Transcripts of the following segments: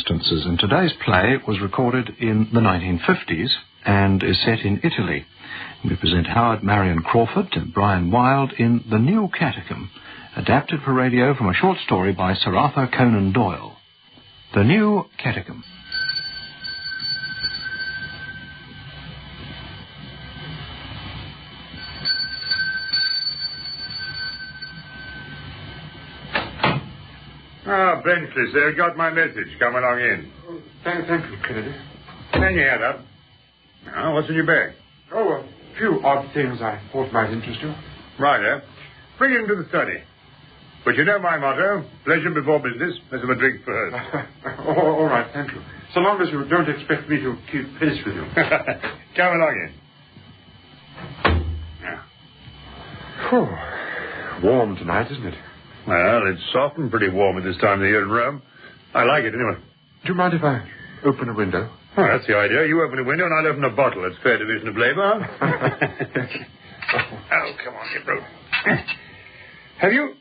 circumstances, and today's play was recorded in the 1950s and is set in Italy. We present Howard Marion Crawford and Brian Wilde in The New Catacomb, adapted for radio from a short story by Sir Arthur Conan Doyle. The New Catacomb. Ah, Benchley, sir, got my message. Come along in. Oh, thank you, Kennedy. Hang your head up. Now, what's in your bag? Oh, a few odd things I thought might interest you. Righto. Bring him to the study. But you know my motto, pleasure before business. Let's have a drink first. All right, thank you. So long as you don't expect me to keep pace with you. Come along in. Now. Oh, warm tonight, isn't it? Well, it's soft and pretty warm at this time of the year in Rome. I like it, anyway. Do you mind if I open a window? Oh, that's the idea. You open a window and I'll open a bottle. It's fair division of labour. Oh, come on, get broke. Have you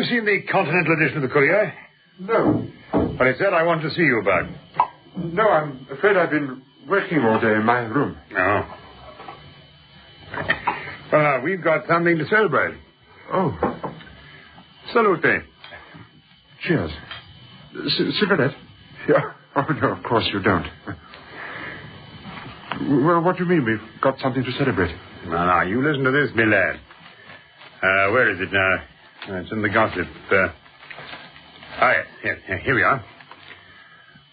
seen the Continental edition of the Courier? No. Well, it's that I want to see you about. No, I'm afraid I've been working all day in my room. Oh. Well, we've got something to celebrate. Oh. Salute. Cheers. Cigarette? Yeah. Oh, no, of course you don't. Well, what do you mean we've got something to celebrate? Now, you listen to this, my lad. Where is it now? It's in the gossip. Here we are.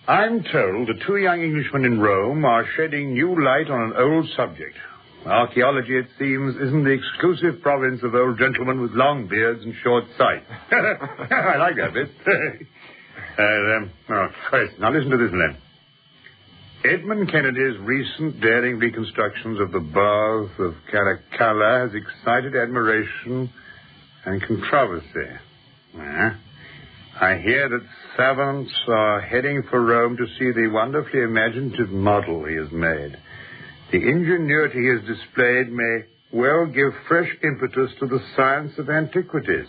I'm told the two young Englishmen in Rome are shedding new light on an old subject. Archaeology, it seems, isn't the exclusive province of old gentlemen with long beards and short sight. I like that bit. Now listen to this, then. Edmund Kennedy's recent daring reconstructions of the baths of Catacomb has excited admiration and controversy. I hear that savants are heading for Rome to see the wonderfully imaginative model he has made. The ingenuity he has displayed may well give fresh impetus to the science of antiquities.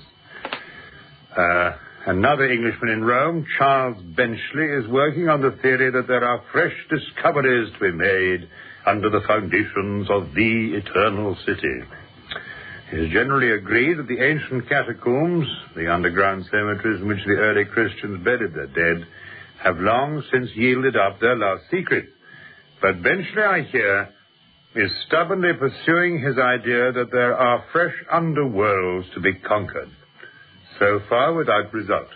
Another Englishman in Rome, Charles Benchley, is working on the theory that there are fresh discoveries to be made under the foundations of the eternal city. It is generally agreed that the ancient catacombs, the underground cemeteries in which the early Christians buried their dead, have long since yielded up their lost secrets. But Benchley, I hear, is stubbornly pursuing his idea that there are fresh underworlds to be conquered. So far, without result.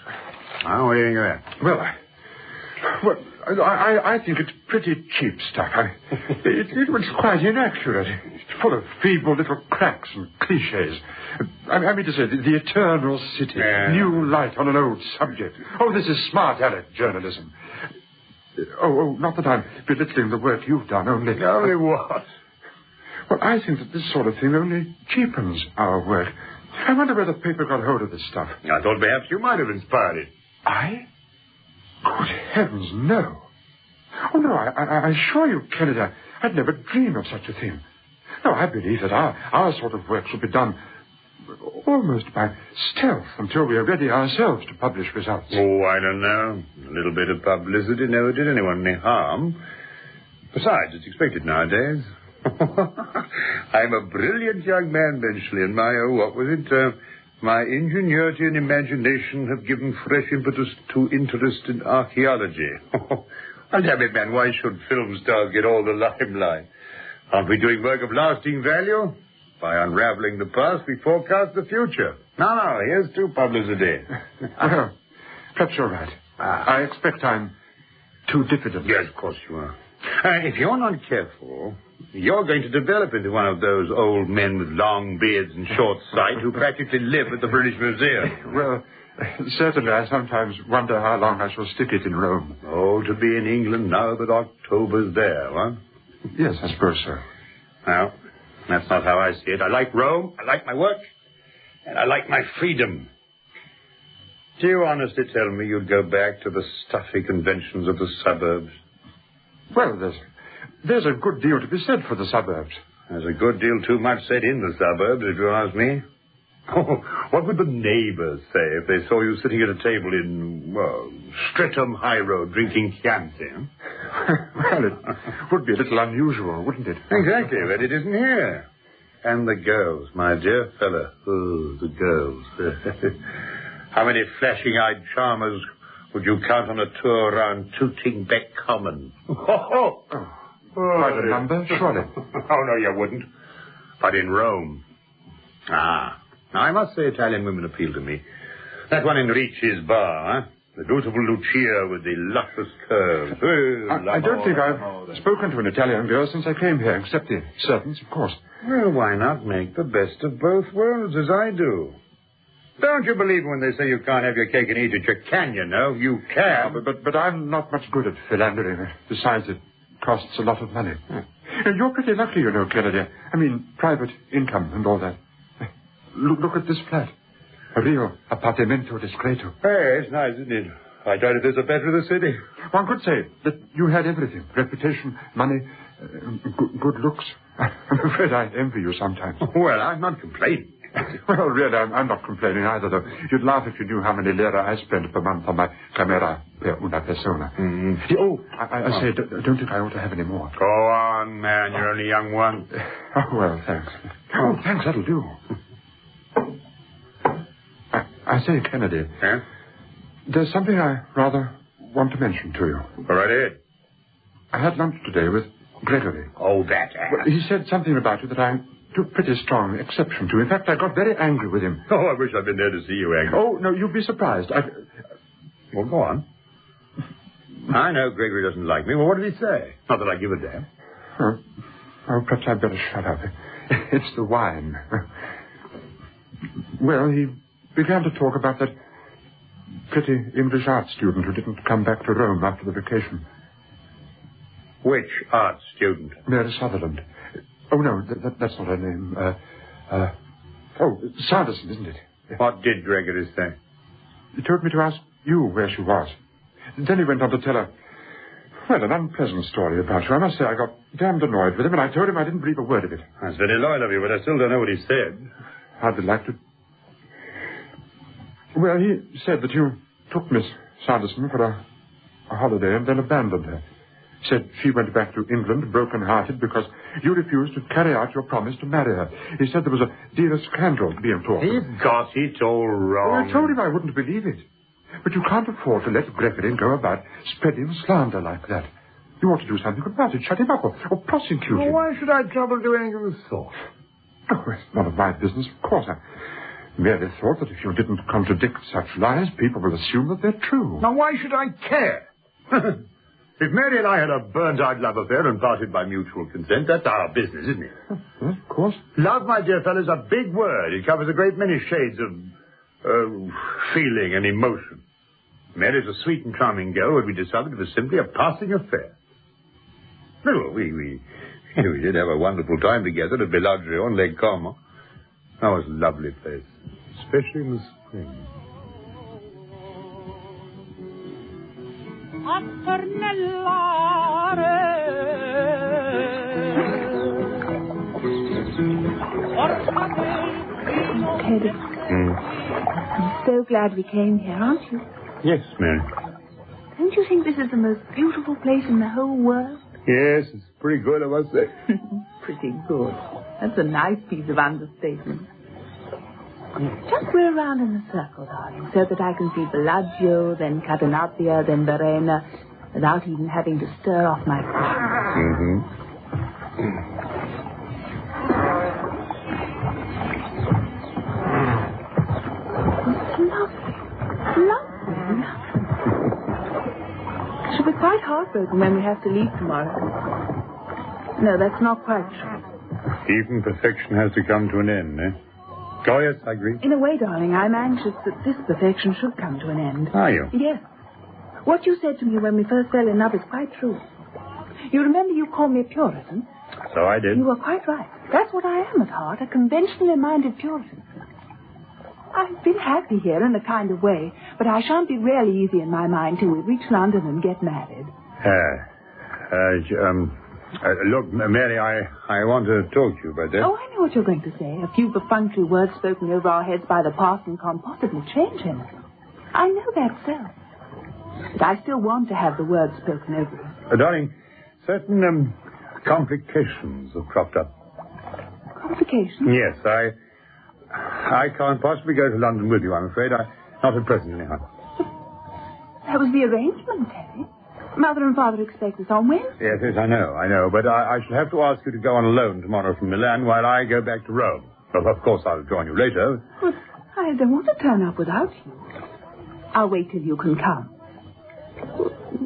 Now, what do you think of that? I think it's pretty cheap stuff. It's quite inaccurate. It's full of feeble little cracks and cliches. I mean to say, the eternal city, new light on an old subject. Oh, this is smart aleck journalism. Oh, not that I'm belittling the work you've done, only... Only what? Well, I think that this sort of thing only cheapens our work. I wonder where the paper got hold of this stuff. I thought perhaps you might have inspired it. I? Good heavens, no. Oh, no, I assure you, Kennedy, I'd never dream of such a thing. No, I believe that our sort of work should be done almost by stealth until we are ready ourselves to publish results. Oh, I don't know. A little bit of publicity never did anyone any harm. Besides, it's expected nowadays. I'm a brilliant young man, Benchley, and my ingenuity and imagination have given fresh impetus to interest in archaeology. Well, damn it, man, why should film stars get all the limelight? Aren't we doing work of lasting value? By unraveling the past, we forecast the future. No, here's to publicity. Well, perhaps you're right. I expect I'm too diffident. Yes, of course you are. If you're not careful, you're going to develop into one of those old men with long beards and short sight who practically live at the British Museum. Well, certainly I sometimes wonder how long I shall stick it in Rome. Oh, to be in England now that October's there, huh? Yes, I suppose so. Well, that's not how I see it. I like Rome, I like my work, and I like my freedom. Do you honestly tell me you'd go back to the stuffy conventions of the suburbs? Well, there's a good deal to be said for the suburbs. There's a good deal too much said in the suburbs, if you ask me. Oh, what would the neighbors say if they saw you sitting at a table in, Streatham High Road drinking Chianti. Well, it would be a little unusual, wouldn't it? Exactly, but it isn't here. And the girls, my dear fellow. Oh, the girls. How many flashing-eyed charmers would you count on a tour around Tooting Beck Common? Quite a number, surely. Oh, no, you wouldn't. But in Rome. Now, I must say Italian women appeal to me. That one in Ricci's bar, huh? The beautiful Lucia with the luscious curves. I don't think I've spoken to an Italian girl since I came here, except the servants, of course. Well, why not make the best of both worlds, as I do? Don't you believe when they say you can't have your cake and eat it? You can, you know. You can. But I'm not much good at philandering. Besides, it costs a lot of money. You're pretty lucky, you know, Kennedy. I mean, private income and all that. Look at this flat. A real appartamento discreto. Hey, it's nice, isn't it? I doubt if there's a better in the city. One could say that you had everything. Reputation, money, good looks. I'm afraid I envy you sometimes. Well, I'm not complaining. Well, really, I'm not complaining either, though. You'd laugh if you knew how many lira I spend per month on my camera per una persona. I say, don't think I ought to have any more. Go on, man. You're only a young one. Oh, well, thanks. Oh, thanks, that'll do. I say, Kennedy. Yeah? There's something I rather want to mention to you. Go right ahead. I had lunch today with Gregory. Oh, that ass. Well, he said something about you that I took pretty strong exception to. In fact, I got very angry with him. Oh, I wish I'd been there to see you angry. Oh, no, you'd be surprised. Well, go on. I know Gregory doesn't like me. Well, what did he say? Not that I give a damn. Oh, perhaps I'd better shut up. It's the wine. Well, he began to talk about that pretty English art student who didn't come back to Rome after the vacation. Which art student? Mary Sutherland. Oh, no, that's not her name. Sanderson, isn't it? What did Gregory say? He told me to ask you where she was. Then he went on to tell her, well, an unpleasant story about you. I must say I got damned annoyed with him, and I told him I didn't believe a word of it. That's very loyal of you, but I still don't know what he said. Hardly like to. Well, he said that you took Miss Sanderson for a holiday and then abandoned her. Said she went back to England broken-hearted because you refused to carry out your promise to marry her. He said there was a deal of scandal being talked of. He got it all wrong. Well, I told him I wouldn't believe it. But you can't afford to let Gregory go about spreading slander like that. You ought to do something about it. Shut him up or prosecute him. Well, why should I trouble doing anything of the sort? Oh, it's none of my business, of course. I merely thought that if you didn't contradict such lies, people will assume that they're true. Now, why should I care? If Mary and I had a burnt-out love affair and parted by mutual consent, that's our business, isn't it? Yes, of course. Love, my dear fellow, is a big word. It covers a great many shades of feeling and emotion. Mary's a sweet and charming girl, but we decided it was simply a passing affair. No, we did have a wonderful time together at Bellagio on Lake Como. That was a lovely place, especially in the spring. Teddy, I'm so glad we came here, aren't you? Yes, Mary. Don't you think this is the most beautiful place in the whole world? Yes, it's pretty good, I must say. Pretty good. That's a nice piece of understatement. Just go around in a circle, darling, so that I can see Bellagio, then Cadenabria, then Verena, without even having to stir off my cushion. It's lovely. Lovely. I shall be quite heartbroken when we have to leave tomorrow. No, that's not quite true. Even perfection has to come to an end, eh? Oh, yes, I agree. In a way, darling, I'm anxious that this perfection should come to an end. Are you? Yes. What you said to me when we first fell in love is quite true. You remember you called me a Puritan? So I did. You were quite right. That's what I am at heart, a conventionally minded Puritan. I've been happy here in a kind of way, but I shan't be really easy in my mind till we reach London and get married. Look, Mary, I want to talk to you about that. Oh, I know what you're going to say. A few perfunctory words spoken over our heads by the parson can't possibly change anything. I know that so. But I still want to have the words spoken over. Darling, certain complications have cropped up. Complications? Yes, I can't possibly go to London with you, I'm afraid. Not at present, anyhow. That was the arrangement, Teddy. Mother and Father expect us on Wednesday. Yes, I know. But I shall have to ask you to go on alone tomorrow from Milan while I go back to Rome. Well, of course, I'll join you later. But I don't want to turn up without you. I'll wait till you can come.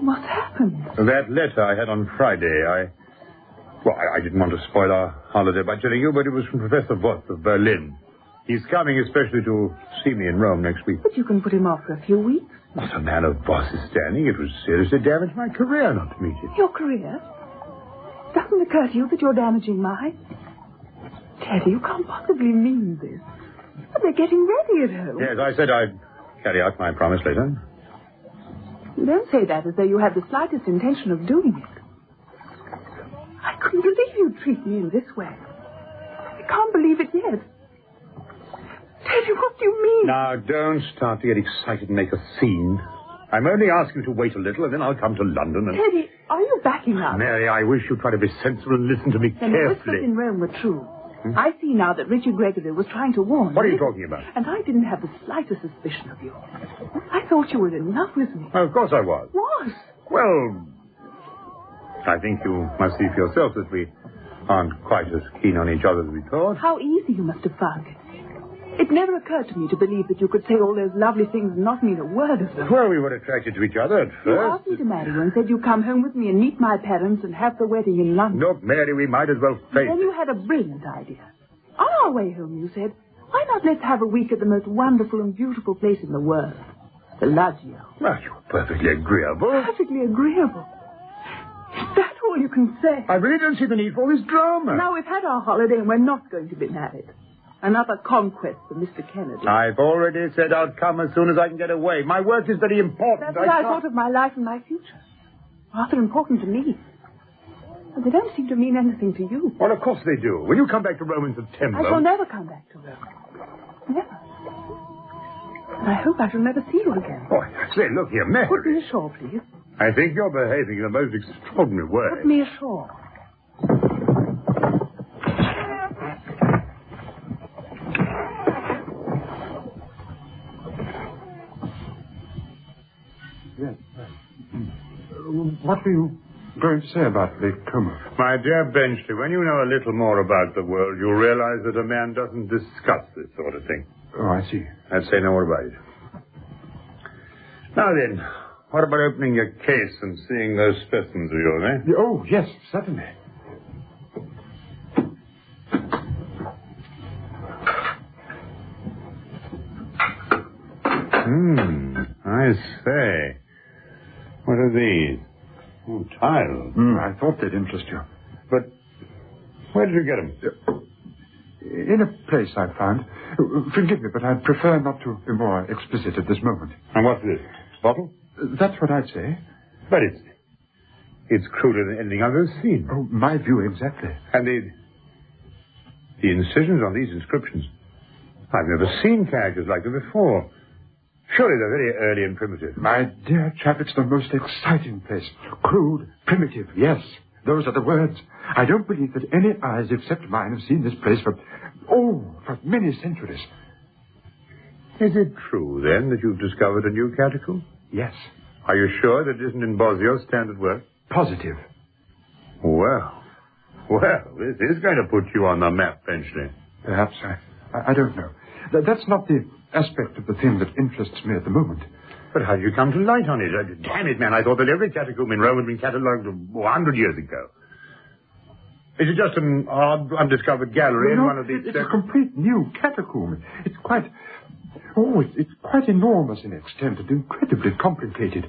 What's happened? That letter I had on Friday, I didn't want to spoil our holiday by telling you, but it was from Professor Voss of Berlin. He's coming especially to see me in Rome next week. But you can put him off for a few weeks. Not a man of Voss's standing. It would seriously damage my career not to meet him. Your career? Doesn't it occur to you that you're damaging mine? Teddy, you can't possibly mean this. But they're getting ready at home. Yes, I said I'd carry out my promise later. You don't say that as though you had the slightest intention of doing it. I couldn't believe you'd treat me in this way. I can't believe it yet. Teddy, what do you mean? Now, don't start to get excited and make a scene. I'm only asking you to wait a little, and then I'll come to London and... Teddy, are you backing up? Mary, I wish you'd try to be sensible and listen to me Then the carefully. whispers in Rome were true. I see now that Richard Gregory was trying to warn What are me. you talking about? And I didn't have the slightest suspicion of you. I thought you were in love with me. Oh, of course I was. Was? Well, I think you must see for yourself that we aren't quite as keen on each other as we thought. How easy you must have found it. It never occurred to me to believe that you could say all those lovely things and not mean a word of them. Well, we were attracted to each other at You first. asked me to marry you and said you'd come home with me and meet my parents and have the wedding in London. Look, Mary, we might as well face Then it. you had a brilliant idea. On our way home, you said, why not let's have a week at the most wonderful and beautiful place in the world, the Bellagio. Well, you're perfectly agreeable. Perfectly agreeable. Is that all you can say? I really don't see the need for all this drama. Now we've had our holiday and we're not going to be married. Another conquest for Mr. Kennedy. I've already said I'll come as soon as I can get away. My work is very important. That's what I thought of my life and my future. Rather important to me. But they don't seem to mean anything to you. Well, of course they do. When you come back to Rome in September... I shall never come back to Rome. Never. And I hope I shall never see you again. Oh, say, look here, Mary. Put me ashore, please. I think you're behaving in the most extraordinary way. Put me ashore. Yes. What were you going to say about the coma? My dear Benchley, when you know a little more about the world, you'll realize that a man doesn't discuss this sort of thing. Oh, I see. I'd say no more about it. Now then, what about opening your case and seeing those specimens of yours, eh? Oh, yes, certainly. I say. What are these? Oh, tiles. I thought they'd interest you. But where did you get them? In a place I found. Forgive me, but I'd prefer not to be more explicit at this moment. And what's this? Bottle? That's what I'd say. But it's cruder than anything I've ever seen. Oh, my view exactly. And the incisions on these inscriptions. I've never seen characters like them before. Surely they're very early and primitive. My dear chap, it's the most exciting place. Crude, primitive, yes. Those are the words. I don't believe that any eyes except mine have seen this place for many centuries. Is it true, then, that you've discovered a new catacomb? Yes. Are you sure that it isn't in Bosio's standard work? Positive. Well, this is going to put you on the map, Benchley. Perhaps. I don't know. That's not the aspect of the thing that interests me at the moment. But how did you come to light on it? Damn it, man, I thought that every catacomb in Rome had been catalogued 100 years ago. Is it just an odd, undiscovered gallery in one of these... It's a complete new catacomb. It's quite enormous in extent and incredibly complicated.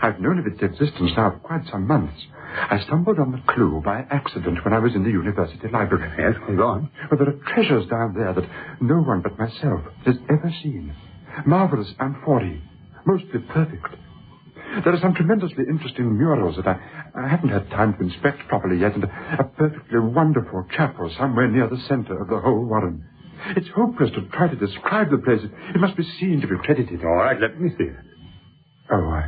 I've known of its existence now for quite some months. I stumbled on the clue by accident when I was in the university library. Yes, go on. Well, there are treasures down there that no one but myself has ever seen. Marvelous amphorae, mostly perfect. There are some tremendously interesting murals that I haven't had time to inspect properly yet, and a perfectly wonderful chapel somewhere near the center of the whole warren. It's hopeless to try to describe the place. It must be seen to be credited. All right, let me see it. Oh,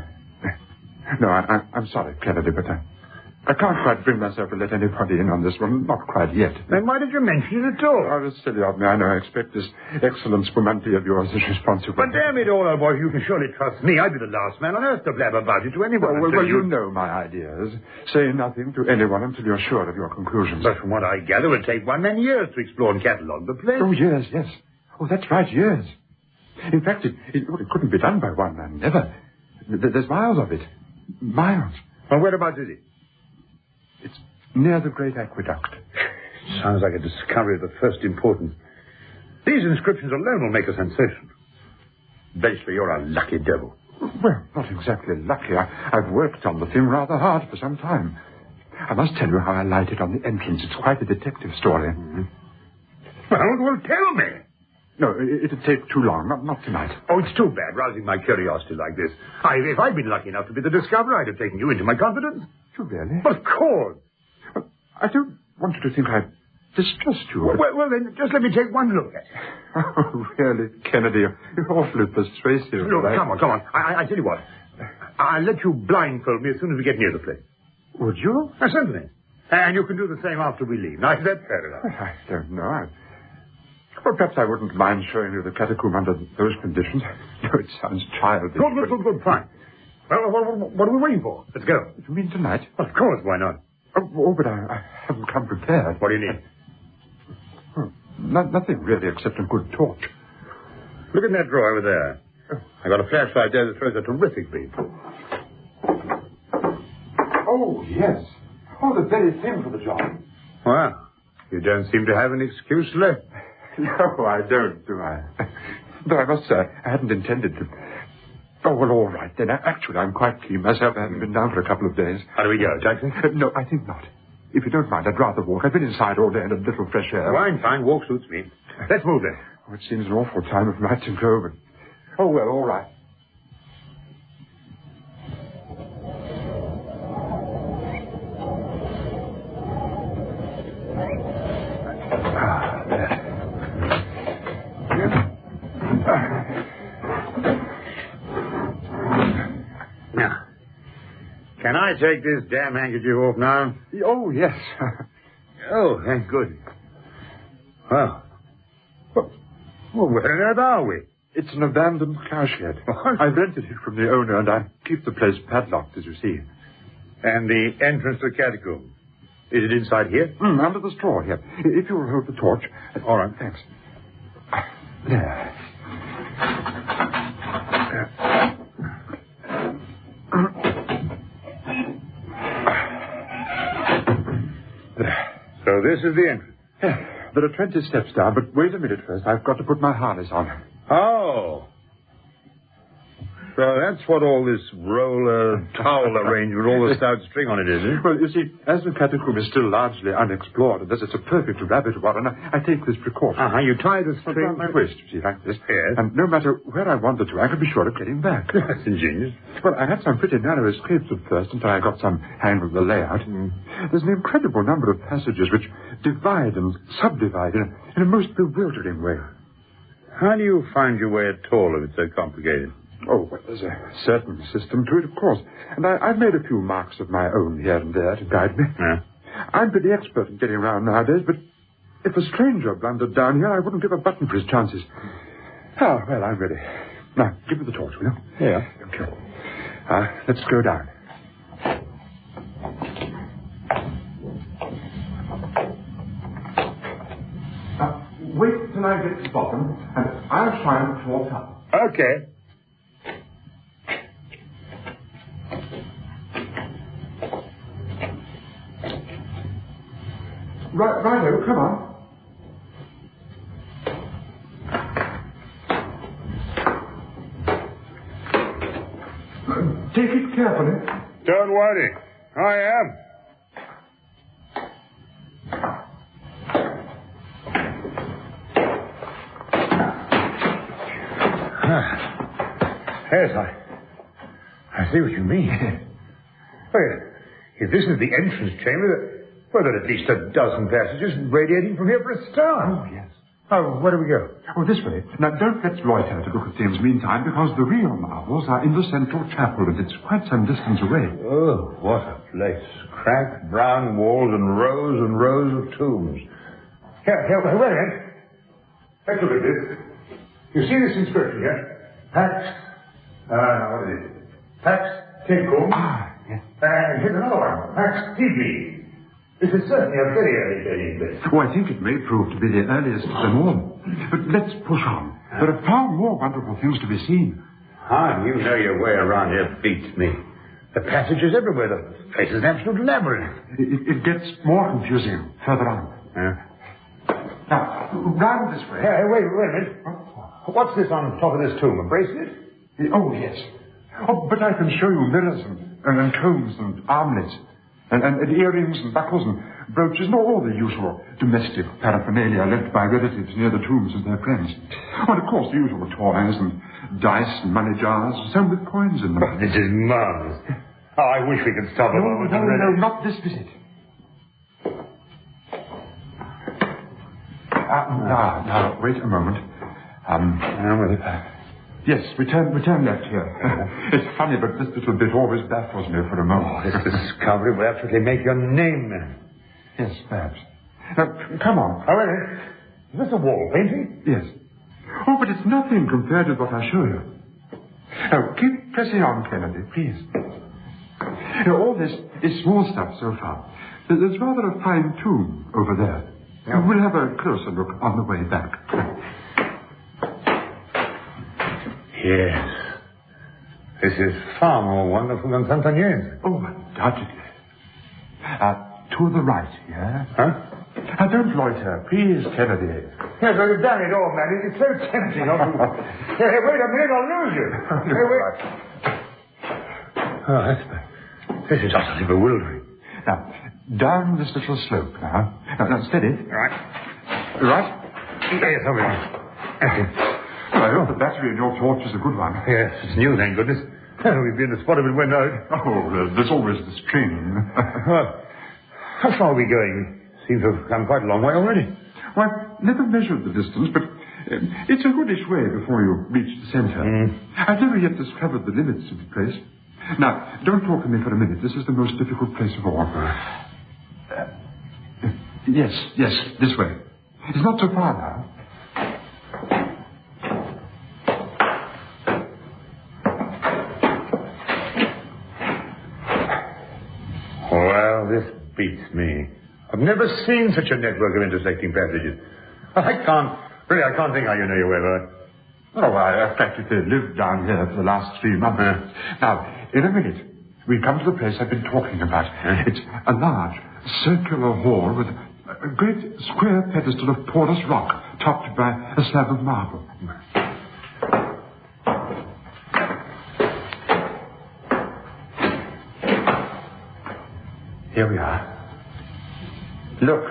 No, I'm sorry, Kennedy, but I can't quite bring myself to let anybody in on this one. Not quite yet. Then why did you mention it at all? Oh, it's silly of me. I know. I expect this excellent spumante of yours is responsible. But damn it all, old boy, you can surely trust me. I'd be the last man on earth to blab about it to anyone. Well, you know my ideas. Say nothing to anyone until you're sure of your conclusions. But from what I gather, it would take one man years to explore and catalogue the place. Oh, years, yes. Oh, that's right, years. In fact, it couldn't be done by one man, never. There's miles of it. Miles. Well, whereabouts is it? It's near the Great Aqueduct. Sounds like a discovery of the first importance. These inscriptions alone will make a sensation. Benchley, you're a lucky devil. Well, not exactly lucky. I've worked on the thing rather hard for some time. I must tell you how I lighted on the entrance. It's quite a detective story. Mm-hmm. Well, tell me. No, it'd take too long. Not tonight. Oh, it's too bad, rousing my curiosity like this. If I'd been lucky enough to be the discoverer, I'd have taken you into my confidence. You really? Of course. Well, I don't want you to think I distrust you. Well, then, just let me take one look at it. Oh, really, Kennedy, you're awfully persuasive. Look, come on. I tell you what. I'll let you blindfold me as soon as we get near the place. Would you? Certainly. And you can do the same after we leave. Now, is that fair enough? I don't know. Well, perhaps I wouldn't mind showing you the catacomb under those conditions. No, it sounds childish. Good, fine. Well, what are we waiting for? Let's go. You mean tonight? Well, of course, why not? Oh, but I haven't come prepared. What do you need? Nothing really except a good torch. Look in that drawer over there. I got a flashlight there that throws a terrific beam. Oh, yes. Oh, the very thing for the job. Well, you don't seem to have an excuse left. No, I don't, do I? Though I must say, I hadn't intended to. Oh, well, all right, then. Actually, I'm quite keen myself. I haven't been down for a couple of days. How do we go, taxi? No, I think not. If you don't mind, I'd rather walk. I've been inside all day and a little fresh air. Fine. Walk suits me. Let's move then. Oh, it seems an awful time of night to go, but... Oh, well, all right. Now, can I take this damn handkerchief off now? Oh, yes. Oh, thank good. Well, where on earth are we? It's an abandoned cowshed. I rented it from the owner, and I keep the place padlocked, as you see. And the entrance to the catacomb? Is it inside here? Under the straw here. If you will hold the torch. All right. Thanks. There. So this is the entrance? There are 20 steps down, but wait a minute first. I've got to put my harness on. Oh. So that's what all this roller towel arrangement, all the stout string on it is, eh? Well, you see, as the catacomb is still largely unexplored, and as it's a perfect rabbit warren, I take this precaution. You tie the string around my waist, you see, like this. Yes. And no matter where I wander to, I can be sure of getting back. That's ingenious. Well, I had some pretty narrow escapes at first until I got some hang of the layout. There's an incredible number of passages which divide and subdivide in a most bewildering way. How do you find your way at all if it's so complicated? Oh, well, there's a certain system to it, of course. And I've made a few marks of my own here and there to guide me. Yeah. I'm pretty expert in getting around nowadays, but if a stranger blundered down here, I wouldn't give a button for his chances. Oh, well, I'm ready. Now, give me the torch, will you? Yeah. Okay. Let's go down. Wait till I get to the bottom, and I'll try and walk up. Okay. Righto, come on. Take it carefully. Don't worry. I am. Yes, I see what you mean. Well, if this is the entrance chamber, well, there are at least a dozen passages radiating from here for a start. Oh, yes. Oh, where do we go? Oh, this way. Now, don't let's loiter to look at things meantime, because the real marvels are in the central chapel, and it's quite some distance away. Oh, what a place. Cracked brown walls and rows of tombs. Here, wait a minute. Let's look at this. You see this inscription here? What is it? Catacomb. Ah, yes. And here's another one. TV. This is certainly a very early place. Oh, I think it may prove to be the earliest of them all. But let's push on. There are far more wonderful things to be seen. You know your way around here beats me. The passages everywhere. The place is an absolute labyrinth. It gets more confusing further on. Now, round this way. Hey, wait a minute. What's this on top of this tomb? A bracelet? Oh, yes. Oh, but I can show you mirrors and combs and armlets. And earrings and buckles and brooches and all the usual domestic paraphernalia left by relatives near the tombs of their friends. Oh, and of course the usual toys and dice and money jars, some with coins in them. Oh, this is marvelous. Oh, I wish we could stop a moment. No, not this visit. Now, wait a moment. Yes, we turn left here. It's funny, but this little bit always baffles me for a moment. This discovery will absolutely make your name, man. Yes, perhaps. Now, come on. Oh, wait a minute. Is this a wall painting? Yes. Oh, but it's nothing compared with what I show you. Now, keep pressing on, Kennedy, please. Now, all this is small stuff so far. There's rather a fine tomb over there. Yeah. We'll have a closer look on the way back. Yes. This is far more wonderful than Sant'Agnese. Oh, undoubtedly. To the right, yeah? Huh? Don't loiter, please, Kennedy. Yes, I've done it all, man. It's so tempting. Hey, wait a minute, I'll lose you. Hey, wait. Oh, this is utterly bewildering. Now, down this little slope now. Now, steady. Right. Yes, over here. Well, the battery in your torch is a good one. Yes, it's new, thank goodness. We've been to spot if it went out. Oh, there's always the string. How far are we going? Seems to have come quite a long way already. Well, I've never measured the distance, but it's a goodish way before you reach the centre. I've never yet discovered the limits of the place. Now, don't talk to me for a minute. This is the most difficult place of all. Yes, this way. It's not so far now. Well, this beats me. I've never seen such a network of intersecting passages. I can't think how you know your way about it. Oh, I practically lived down here for the last 3 months. Now, in a minute, we come to the place I've been talking about. It's a large, circular hall with a great square pedestal of porous rock topped by a slab of marble. Here we are. Look.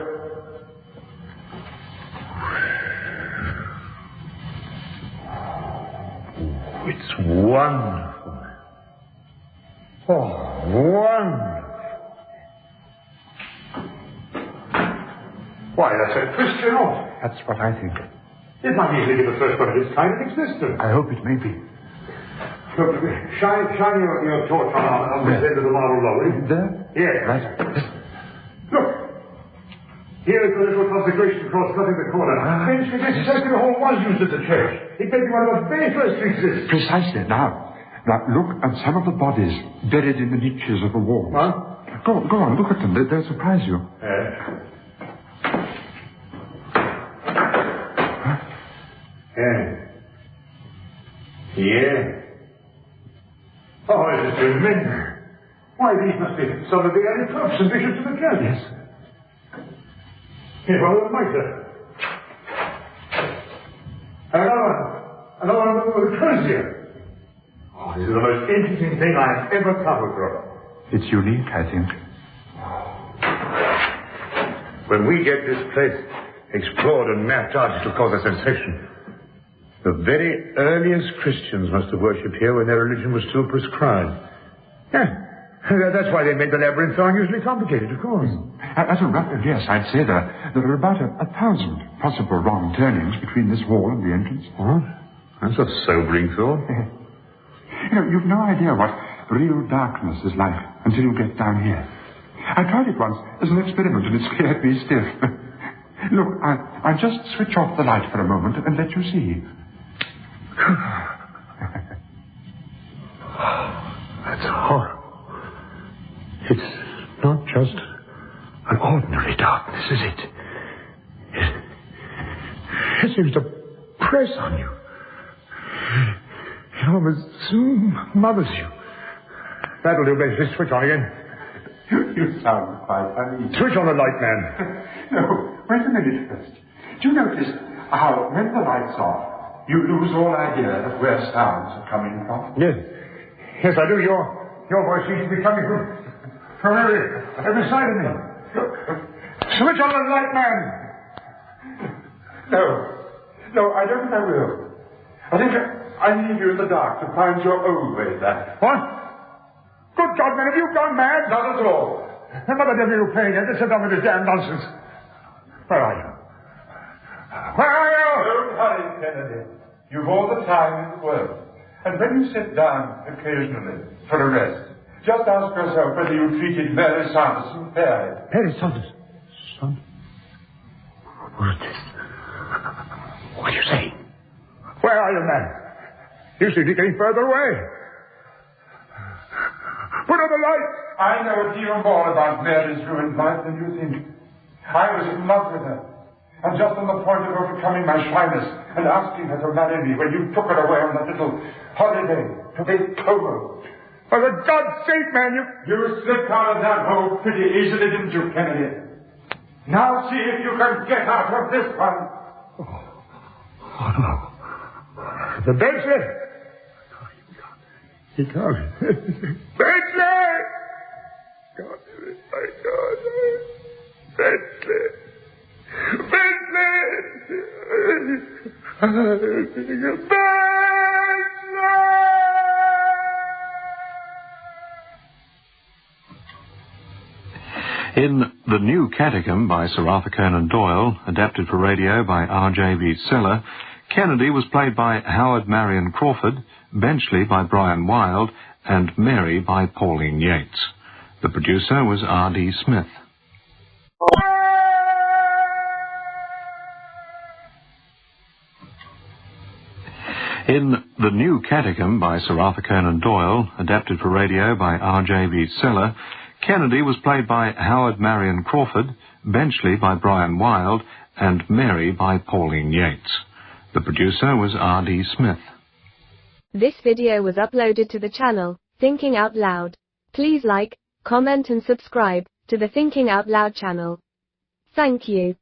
It's wonderful. Oh, wonderful. Why, that's a Christian art. That's what I think. It might easily be the first one of its kind in existence. I hope it may be. Look, shine your torch on this end of the marble lobby. There? Yes. Right. Look. Here is the little consecration cross cutting the corner. This circular hall was used as a church. It may be one of the very first to exist. Precisely. Now, look at some of the bodies buried in the niches of the wall. Huh? Go on, look at them. They'll surprise you. Yeah. Oh, this is tremendous. Why, these must be some of the early popes and bishops of the church. Yes. Here's one of the mitre. Another one with a crozier. Oh, this is the most interesting thing I've ever come across. It's unique, I think. When we get this place explored and mapped out, it'll cause a sensation. The very earliest Christians must have worshipped here when their religion was still prescribed. Yeah, That's why they made the labyrinth so unusually complicated, of course. As a rough guess, I'd say there are about 1,000 possible wrong turnings between this wall and the entrance. What? That's a sobering thought. You've no idea what real darkness is like until you get down here. I tried it once as an experiment and it scared me stiff. Look, I'll just switch off the light for a moment and let you see. That's horrible. It's not just an ordinary darkness, is it? It seems to press on you. It almost smothers you. That'll do, Benchley. Switch on again. You sound quite uneasy. Switch on the light, man. No, wait a minute first. Do you notice how, when the light's off, you lose all idea of where sounds are coming from? Yes. Yes, I do. Your voice seems to be coming from every side of me. Switch on the light, man. No, I don't think I will. I think I need you in the dark to find your own way back. What? Good God, man, have you gone mad? Not at all. And what the devil are you playing at? Just sit down with this damn nonsense. Where are you? Where are you? Don't hurry, Kennedy. You've all the time in the world. And when you sit down occasionally for a rest, just ask yourself whether you treated Mary Sanderson fairly. Mary Sanderson? Son? What is this? What are you saying? Where are you, man? You seem to be getting further away. Put on the light! I know a deal more about Mary's ruined life than you think. I was in love with her, and just on the point of overcoming my shyness and asking her to marry me when you took her away on that little holiday to Catacomb. For the God's sake, man, You slipped out of that hole pretty easily, didn't you, Kennedy? Now see if you can get out of this one. Oh, no. The Benchley! He can't. Benchley! God, my God. Benchley! In The New Catacomb by Sir Arthur Conan Doyle, adapted for radio by R.J.B. Seller, Kennedy was played by Howard Marion Crawford, Benchley by Brian Wilde, and Mary by Pauline Yates. The producer was R.D. Smith. In The New Catacomb by Sir Arthur Conan Doyle, adapted for radio by R.J.B. Seller, Kennedy was played by Howard Marion Crawford, Benchley by Brian Wilde, and Mary by Pauline Yates. The producer was R.D. Smith. This video was uploaded to the channel, Thinking Out Loud. Please like, comment and subscribe to the Thinking Out Loud channel. Thank you.